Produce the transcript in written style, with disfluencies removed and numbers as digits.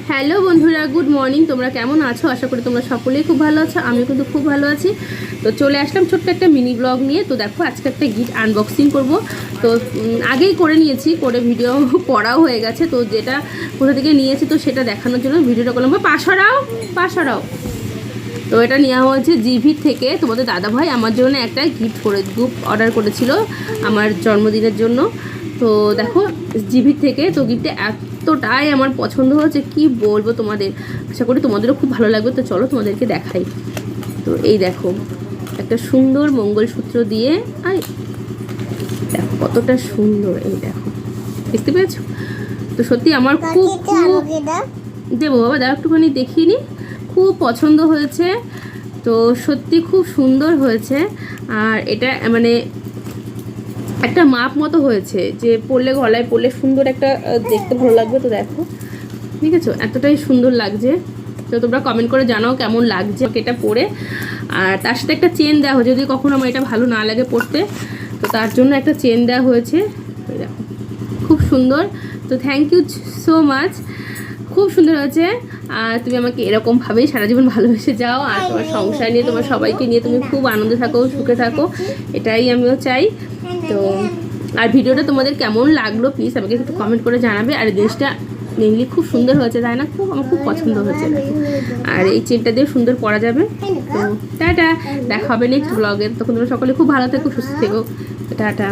Hello বন্ধুরা, good morning. তোমরা কেমন আছো? আশা করি তোমরা সকলেই খুব ভালো আছো। আমিও কিন্তু খুব ভালো আছি। তো চলে আসলাম ছোট্ট একটা মিনি ব্লগ নিয়ে। তো দেখো, আজকে একটা গিফট আনবক্সিং করব। তো আগেই করে নিয়েছি, করে ভিডিও করাও হয়ে গেছে। তো যেটা কোথা থেকে নিয়েছি তো সেটা দেখানোর জন্য ভিডিওটা করলাম। পাশারাও। তো এটা নেওয়া হয়েছে জিভি থেকে। তোমাদের দাদাভাই আমার জন্য একটা গিফট অর্ডার করেছিল আমার জন্মদিনের জন্য। তো দেখো, জিভি থেকে। তো গিফটে এতটাই আমার পছন্দ হয়েছে, কি বলবো তোমাদের। আশা করি তোমাদেরও খুব ভালো লাগবে। তো চলো তোমাদেরকে দেখাই। তো এই দেখো, একটা সুন্দর মঙ্গলসূত্র দিয়ে, আর দেখো কতটা সুন্দর। এই দেখো, দেখতে পেয়েছো? তো সত্যি আমার খুব দেবো বাবা, দাও একটুখানি দেখিয়ে নি। খুব পছন্দ হয়েছে। তো সত্যি খুব সুন্দর হয়েছে। আর এটা মানে একটা মাপ মতো হয়েছে, যে পরলে গলায় পরলে সুন্দর একটা দেখতে ভালো লাগবে। তো দেখো, ঠিক আছে, এতটাই সুন্দর লাগছে। তো তোমরা কমেন্ট করে জানাও কেমন লাগছে এটা পরে। আর তার সাথে একটা চেন দেওয়া হয়েছে, যদি কখনো আমার এটা ভালো না লাগে পরতে, তো তার জন্য একটা চেন দেওয়া হয়েছে। দেখো, খুব সুন্দর। তো থ্যাংক ইউ সো মাচ, খুব সুন্দর হয়েছে। আর তুমি আমাকে এরকমভাবেই সারা জীবন ভালোবেসে যাও, আর তোমার সংসার নিয়ে, তোমার সবাইকে নিয়ে তুমি খুব আনন্দে থাকো, সুখে থাকো, এটাই আমিও চাই। তো আর ভিডিওটা তোমাদের কেমন লাগলো প্লিজ আমাকে একটু কমেন্ট করে জানাবে। আর জিনিসটা মেনলি খুব সুন্দর হয়েছে, তাই না? আমার খুব পছন্দ হয়েছে। আর এই চেনটা দিয়ে সুন্দর পরা যাবে। তো টাটা, দেখা হবে নেক্সট ব্লগে। তখন তোমরা সকলে খুব ভালো থেকো, সুস্থ থেকো। টাটা।